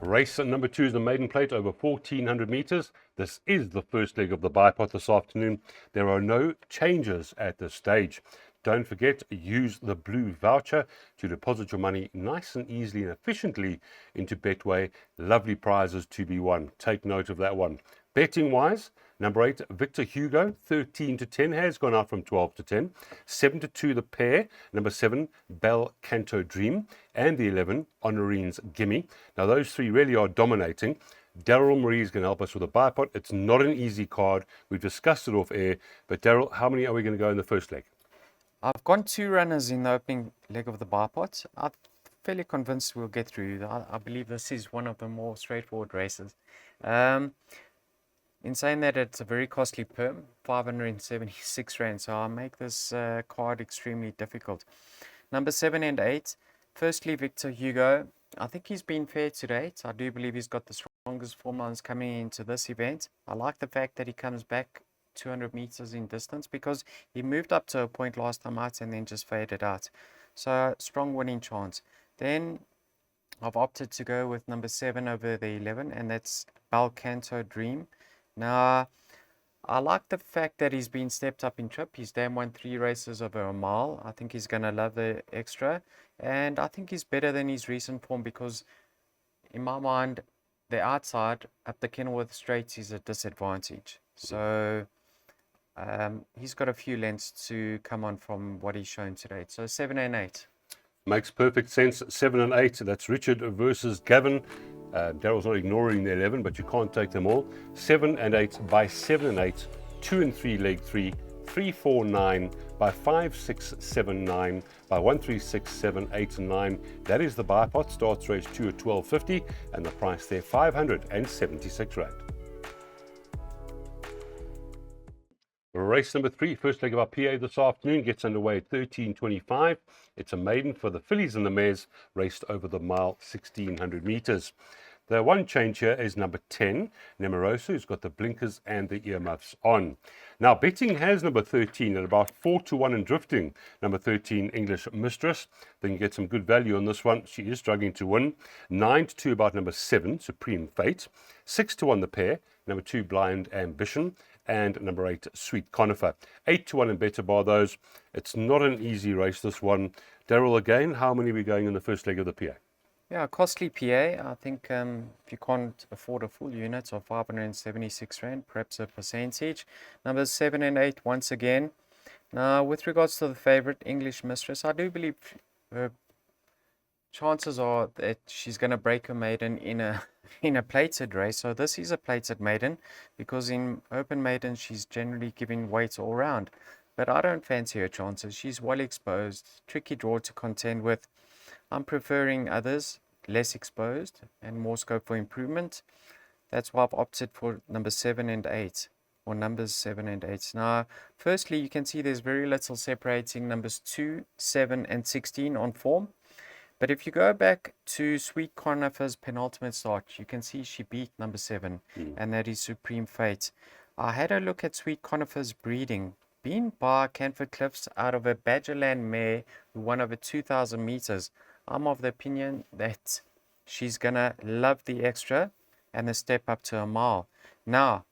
Race number 2 is the maiden plate over 1,400 meters. This is the first leg of the bipod this afternoon. There are no changes at this stage. Don't forget, use the blue voucher to deposit your money nice and easily and efficiently into Betway. Lovely prizes to be won. Take note of that one. Betting wise, number 8, Victor Hugo, 13 to 10, has gone out from 12 to 10. 7 to 2, the pair. Number 7, Bel Canto Dream. And the 11, Honorines Gimme. Now, those three really are dominating. Daryl Marie is going to help us with a bipod. It's not an easy card. We've discussed it off air. But, Daryl, how many are we going to go in the first leg? I've gone 2 runners in the opening leg of the bipod. I'm fairly convinced we'll get through. I believe this is one of the more straightforward races. In saying that, it's a very costly perm, 576 Rand, so I'll make this card extremely difficult. Number 7 and 8, firstly, Victor Hugo. I think he's been fair to date. I do believe he's got the strongest form lines coming into this event. I like the fact that he comes back 200 meters in distance, because he moved up to a point last time out and then just faded out. So strong winning chance. Then I've opted to go with number 7 over the 11, and that's Bel Canto Dream. Now, I like the fact that he's been stepped up in trip. He's dam won 3 races over a mile. I think he's going to love the extra, and I think he's better than his recent form, because in my mind, the outside up the Kenilworth Straights is a disadvantage. So he's got a few lengths to come on from what he's shown today. So 7 and 8. Makes perfect sense. 7 and 8. That's Richard versus Gavin. Daryl's not ignoring the 11, but you can't take them all. 7 and 8 by 7 and 8. 2 and 3 leg 3. 3, 4, 9 by 5, 6, 7, 9 by 1, 3, 6, 7, 8 and 9. That is the bipod. Starts race 2 at 12.50, and the price there 576 Rand. Race number 3, first leg of our PA this afternoon, gets underway at 13:25. It's a maiden for the fillies and the mares, raced over the mile 1,600 meters. The one change here is number 10, Nemorosa, who's got the blinkers and the earmuffs on. Now, betting has number 13 at about 4 to 1 and drifting. Number 13, English Mistress. They can get some good value on this one. She is struggling to win. 9 to 2 about number 7, Supreme Fate. 6 to 1 the pair. Number 2, Blind Ambition. And number 8, Sweet Conifer. 8 to 1 and better bar those. It's not an easy race, this one. Daryl, again, how many are we going in the first leg of the PA? Yeah, costly PA. I think if you can't afford a full unit of 576 Rand, perhaps a percentage. Numbers 7 and 8 once again. Now, with regards to the favorite, English Mistress, I do believe her chances are that she's going to break her maiden in a plated race. So this is a plated maiden, because in open maidens she's generally giving weight all round. But I don't fancy her chances. She's well exposed, tricky draw to contend with. I'm preferring others, less exposed and more scope for improvement. That's why I've opted for number 7 and 8, or numbers 7 and 8. Now, firstly, you can see there's very little separating numbers 2, 7 and 16 on form. But if you go back to Sweet Conifer's penultimate start, you can see she beat number 7, and that is Supreme Fate. I had a look at Sweet Conifer's breeding. Being by Canford Cliffs out of a Badgerland mare who won over 2,000 meters, I'm of the opinion that she's going to love the extra and the step up to a mile. Now,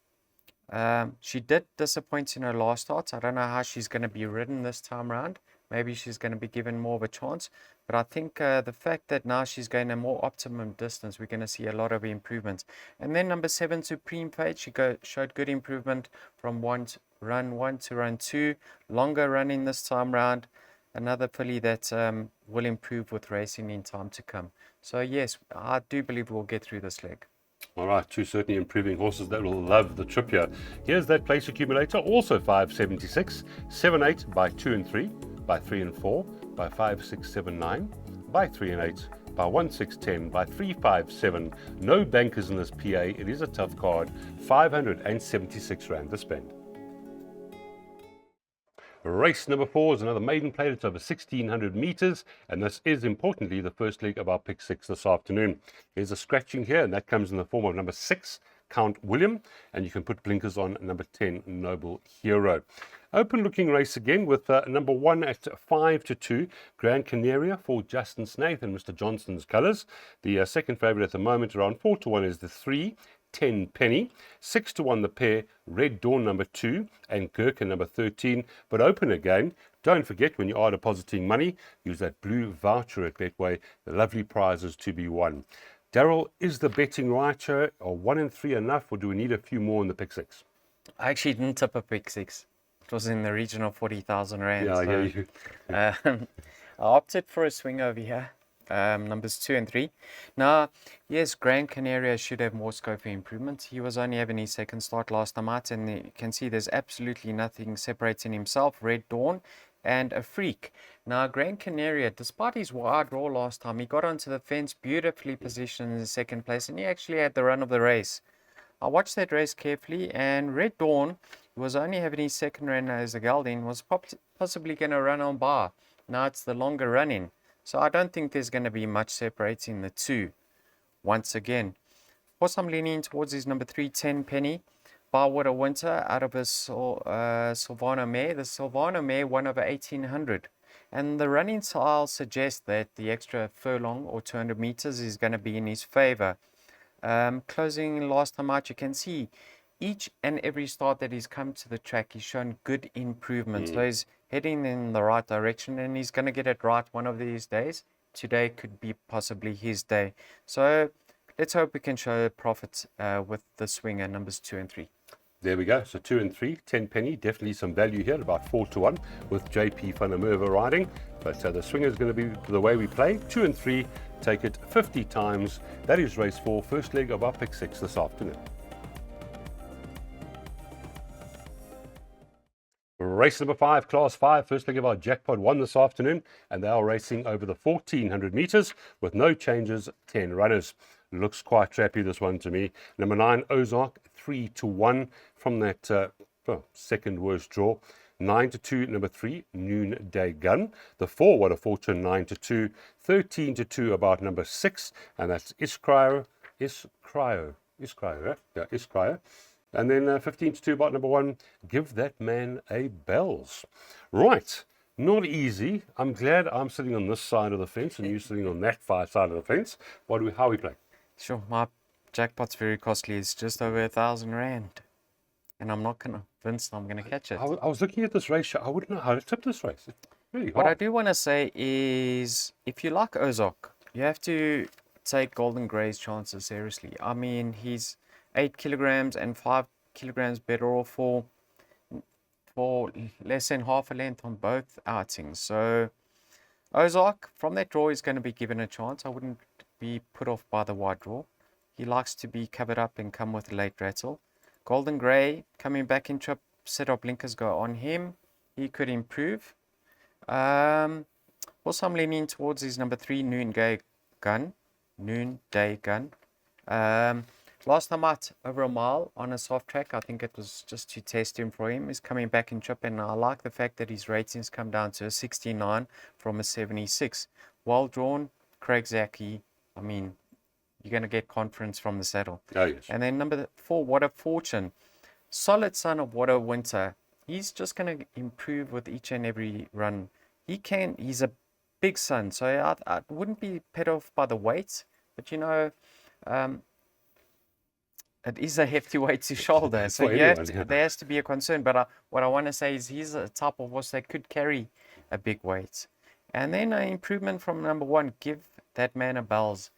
she did disappoint in her last start. I don't know how she's going to be ridden this time around. Maybe she's going to be given more of a chance. But I think the fact that now she's going a more optimum distance, we're going to see a lot of improvements. And then number 7, Supreme Fate, she showed good improvement from run 1 to run 2. Longer running this time round. Another filly that will improve with racing in time to come. So yes, I do believe we'll get through this leg. All right, 2 certainly improving horses that will love the trip here. Here's that place accumulator, also 576. 7, 8 by 2 and 3, by 3 and 4, by 5, 6, 7, 9, by 3 and 8, by 1, 6, 10, by 3, 5, 7. No bankers in this PA. It is a tough card. 576 Rand to spend. Race number 4 is another maiden plate. It's over 1,600 meters, and this is importantly the first leg of our pick 6 this afternoon. There's a scratching here, and that comes in the form of number 6, Count William, and you can put blinkers on number 10, Noble Hero. Open looking race again with number 1 at 5-2, Grand Canaria for Justin Snaith and Mr. Johnson's colours. The second favourite at the moment, around 4-1, is the 3, 10 Penny. 6-1 the pair, Red Dawn number 2 and Gherkin number 13. But open again. Don't forget, when you are depositing money, use that blue voucher at Betway. The lovely prizes to be won. Daryl, is the betting right here? Are 1 and 3 enough, or do we need a few more in the pick 6? I actually didn't tip a pick 6. It was in the region of 40,000 rand. Yeah, I so, hear you. I opted for a swing over here. Numbers 2 and 3. Now, yes, Grand Canaria should have more scope for improvement. He was only having his second start last time out, and you can see there's absolutely nothing separating himself, Red Dawn, and a Freak. Now, Grand Canaria, despite his wide draw last time, he got onto the fence, beautifully positioned in the second place, and he actually had the run of the race. I watched that race carefully, and Red Dawn, who was only having his second run as a gelding, was possibly going to run on bar. Now it's the longer running. So I don't think there's going to be much separating the two. Once again, of course, I'm leaning towards his number 3, 10 Penny, Barwater Winter, out of a Silvano Mare. The Silvano Mare won over 1800. And the running style suggests that the extra furlong or 200 meters is going to be in his favor. Closing last time out, you can see each and every start that he's come to the track, he's shown good improvement. So he's heading in the right direction, and he's going to get it right one of these days. Today could be possibly his day. So let's hope we can show profit with the swinger numbers 2 and 3. There we go. So 2 and 3, 10 Penny. Definitely some value here, about 4-1 with JP van der Merwe riding. But the swinger is going to be the way we play. 2 and 3, take it 50 times. That is race 4, first leg of our pick 6 this afternoon. Race number 5, Class 5, first leg of our jackpot 1 this afternoon, and they are racing over the 1400 metres with no changes, 10 runners. Looks quite trappy, this one to me. Number 9, Ozark, 3-1 from that second worst draw. 9-2, number 3, Noonday Gun. The 4, What a Fortune, 9-2. 13-2 about number 6, and that's Iscrio. And then 15-2 about number 1, Give That Man a Bells. Right, not easy. I'm glad I'm sitting on this side of the fence and you sitting on that far side of the fence. How are we playing? Sure, my jackpot's very costly. It's just over 1,000 rand. And I'm not convinced I'm going to catch it. I was looking at this race. I wouldn't know how to tip this race. It's really hard. What I do want to say is, if you like Ozark, you have to take Golden Grey's chances seriously. I mean, he's 8 kilograms and 5 kilograms better off for less than half a length on both outings. So Ozark, from that draw, is going to be given a chance. I wouldn't be put off by the wide draw. He likes to be covered up and come with a late rattle. Golden Grey coming back in trip, set of blinkers go on him. He could improve. Also, I'm leaning towards his number 3, Noonday Gun. Last time out, over a mile on a soft track, I think it was just to test him for him. He's coming back in trip, and I like the fact that his ratings come down to a 69 from a 76. Well drawn, Craig Zaki. I mean, you're going to get confidence from the saddle. Oh, yes. And then number 4, What a Fortune. Solid son of What a Winter. He's just going to improve with each and every run. He's a big son, so I wouldn't be put off by the weight, but it is a hefty weight to shoulder, so there has to be a concern. But what I want to say is he's a type of horse that could carry a big weight. And then an improvement from number 1, Give That Man a Bells.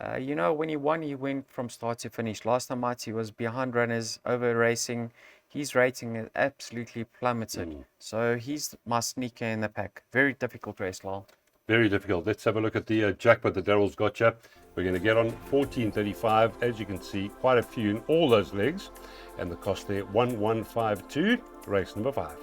When he won, he went from start to finish. Last time out, he was behind runners, over racing. His rating is absolutely plummeted. So he's my sneaker in the pack. Very difficult race, Lyle. Very difficult. Let's have a look at the jackpot that Daryl's got here. We're going to get on 1435. As you can see, quite a few in all those legs. And the cost there, 1152, race number 5.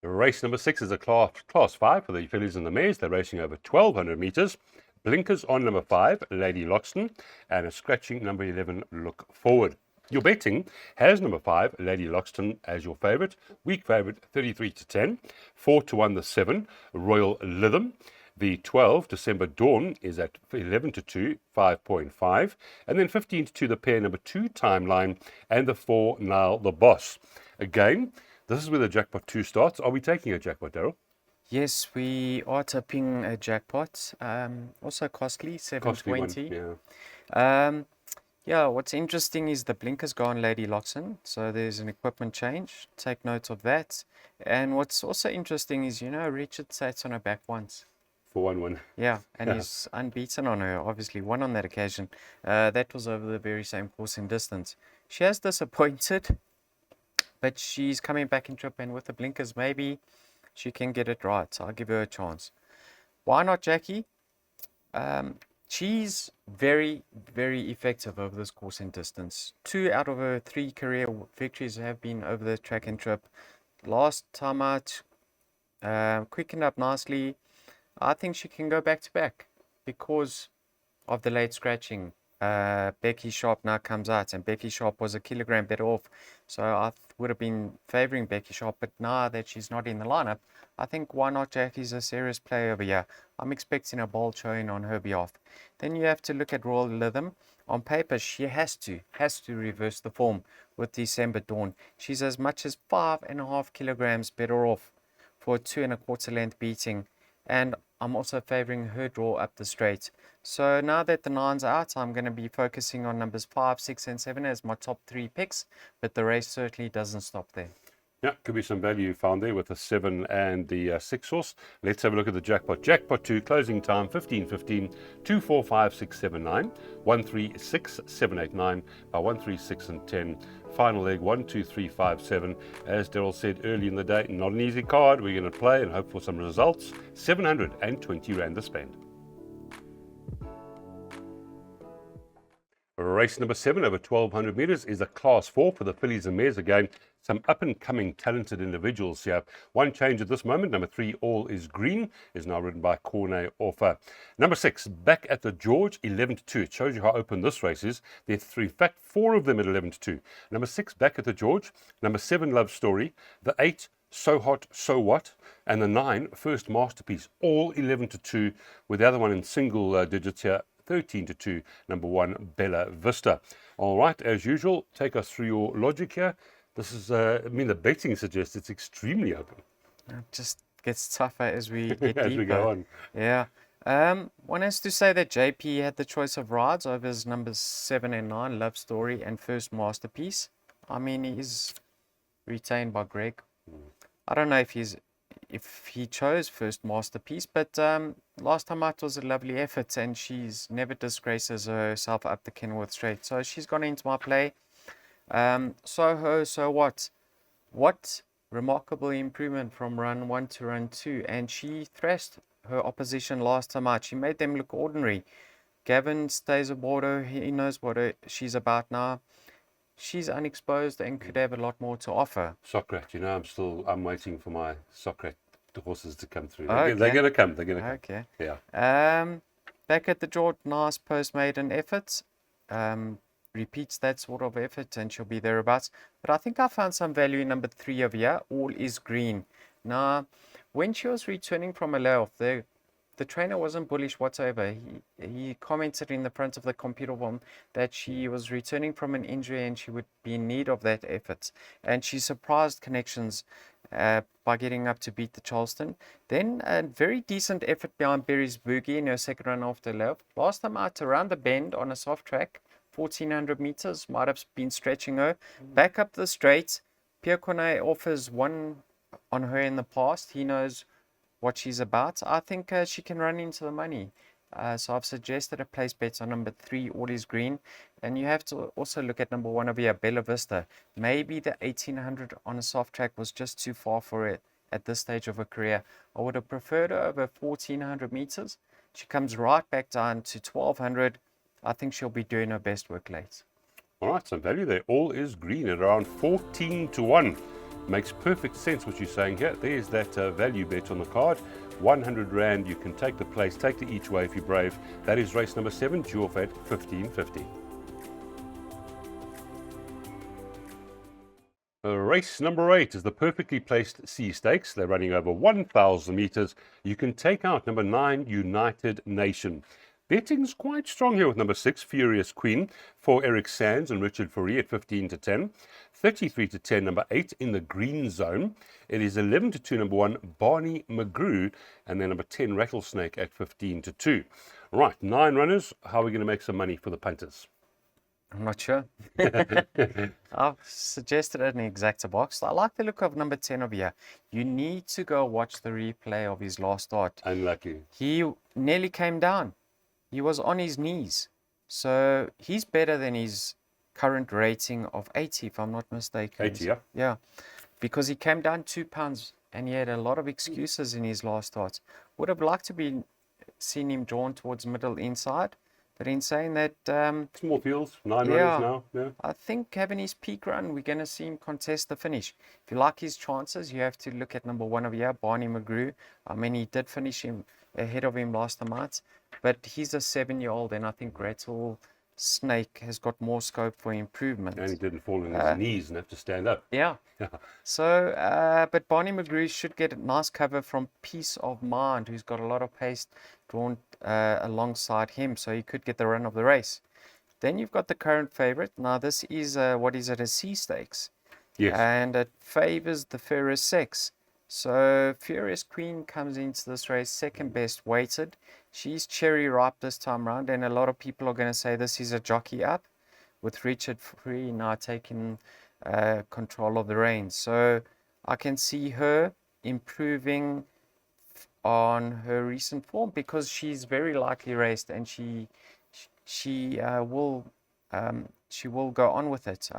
Race number 6 is a class 5 for the fillies and the mares. They're racing over 1,200 metres. Blinkers on number 5, Lady Loxton, and a scratching number 11, Look Forward. Your betting has number 5, Lady Loxton, as your favourite. Weak favourite, 33-10. 4-1 the 7, Royal Lytham. The 12 December Dawn is at 11 to 2, 5.5. And then 15 to 2, the pair number 2 Timeline, and the 4 Now the Boss. Again, this is where the jackpot 2 starts. Are we taking a jackpot, Daryl? Yes, we are tipping a jackpot. Also costly, Costly one, 720. yeah. Yeah, what's interesting is the blinker's gone, Lady Loxon. So there's an equipment change. Take note of that. And what's also interesting is, Richard sat on her back once. For 1-1. Yeah, and Yeah. he's unbeaten on her, obviously won on that occasion. That was over the very same course in distance. She has disappointed, but she's coming back in trip, and with the blinkers, maybe she can get it right. I'll give her a chance. Why not Jackie? She's very, very effective over this course in distance. 2 out of her 3 career victories have been over the track and trip. Last time out, quickened up nicely. I think she can go back to back because of the late scratching. Becky Sharp now comes out, and Becky Sharp was a kilogram better off. So I would have been favouring Becky Sharp, but now that she's not in the lineup, I think why not Jackie's a serious player over here. I'm expecting a bold showing on her behalf. Then you have to look at Royal Rhythm. On paper, she has to reverse the form with December Dawn. She's as much as 5.5 kilograms better off for a 2 1/4 length beating. And I'm also favouring her draw up the straight. So now that the 9's out, I'm going to be focusing on numbers 5, 6 and 7 as my top 3 picks. But the race certainly doesn't stop there. Yeah, could be some value found there with the 7 and the 6 horse. Let's have a look at the jackpot. Jackpot 2, closing time 15:15, 2, 4, 5, 6, 7, 9, 1, 3, 6, 7, 8, 9, 1, 3, 6 and 10. Final leg 1, 2, 3, 5, 7. As Daryl said early in the day, not an easy card. We're going to play and hope for some results. 720 Rand to spend. Race number 7 over 1,200 metres is a Class 4 for the fillies and mares. Again, some up-and-coming talented individuals here. One change at this moment. Number 3, All Is Green, is now ridden by Corne Offer. Number 6, Back at the George, 11 to 2. It shows you how open this race is. There are 3, in fact, 4 of them at 11 to 2. Number 6, Back at the George. Number 7, Love Story. The 8, So Hot, So What, and the 9, First Masterpiece, all 11 to 2, with the other one in single digits here, 13 to 2, number 1, Bella Vista. All right, as usual, take us through your logic here. This is, the betting suggests it's extremely open. It just gets tougher as we get deeper. As we go on. Yeah. One has to say that JP had the choice of rides over his numbers 7 and 9, Love Story and First Masterpiece. I mean, he's retained by Greg. I don't know if he chose First Masterpiece, but last time out was a lovely effort, and she's never disgraces herself up the Kenilworth Straight. So she's gone into my play. So what? What remarkable improvement from run 1 to run 2, and she thrashed her opposition last time out. She made them look ordinary. Gavin stays aboard her. He knows what she's about now. She's unexposed and could have a lot more to offer. Socrat, I'm waiting for my Socrat horses to come through. Okay. They're going to come. They're going to come. Okay. Yeah. Back at the George, nice post-maiden effort. Repeats that sort of effort, and she'll be thereabouts. But I think I found some value in number 3 over here. All Is Green. Now, when she was returning from a layoff, the trainer wasn't bullish whatsoever. He commented in the front of the computer form that she was returning from an injury and she would be in need of that effort. And she surprised connections by getting up to beat the Charleston. Then a very decent effort behind Berry's Boogie in her second run after layoff. Last time out around the bend on a soft track, 1,400 meters, might have been stretching her. Back up the straight, Pierre Corneille offers one on her in the past. He knows what she's about. I think she can run into the money. So I've suggested a place bet on number 3, All Is Green. And you have to also look at number 1 over here, Bella Vista. Maybe the 1,800 on a soft track was just too far for it at this stage of her career. I would have preferred her over 1,400 meters. She comes right back down to 1,200. I think she'll be doing her best work late. All right, some value there. All Is Green at around 14 to 1. Makes perfect sense what you're saying here. There's that value bet on the card. 100 Rand. You can take the place, take the each way if you're brave. That is race number 7, due off at 15.50. Race number 8 is the perfectly placed C Stakes. They're running over 1,000 meters. You can take out number 9, United Nation. Betting's quite strong here with number 6, Furious Queen, for Eric Sands and Richard Fourie at 15 to 10. 33 to 10, number 8, In the Green Zone. It is 11 to 2, number 1, Barney McGrew, and then number 10, Rattlesnake at 15 to 2. Right, 9 runners. How are we going to make some money for the punters? I'm not sure. I've suggested an exacta box. I like the look of number 10 over here. You need to go watch the replay of his last start. Unlucky. He nearly came down. He was on his knees. So he's better than his current rating of 80, if I'm not mistaken. 80, yeah. Yeah, because he came down 2 pounds and he had a lot of excuses in his last start. Would have liked to be seen him drawn towards middle inside. But in saying that, Small fields, 9 yeah, runners now. Yeah. I think having his peak run, we're going to see him contest the finish. If you like his chances, you have to look at number 1 over here, Barney McGrew. I mean, he did finish him ahead of him last time out, but he's a 7-year-old, and I think Rattlesnake has got more scope for improvement. And he didn't fall on his knees and have to stand up. Yeah. So, but Barney McGrew should get a nice cover from Peace of Mind, who's got a lot of pace drawn alongside him, so he could get the run of the race. Then you've got the current favorite. Now, this is, a C Stakes. Yes. And it favors the Furious 6. So, Furious Queen comes into this race second best weighted. She's cherry ripe this time round, and a lot of people are going to say this is a jockey up, with Richard Fourie now taking control of the reins. So I can see her improving on her recent form because she's very likely raced, and she will go on with it.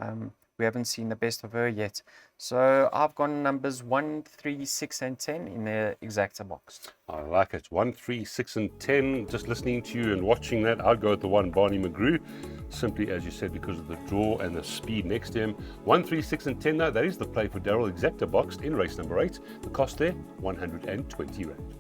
We haven't seen the best of her yet. So I've gone numbers 1, 3, 6, and 10 in the exacta box. I like it. 1, 3, 6, and 10. Just listening to you and watching that, I'd go with the 1, Barney McGrew. Simply, as you said, because of the draw and the speed next to him. 1, 3, 6, and 10, though, that is the play for Daryl exacta boxed in race number 8. The cost there, 120 rand.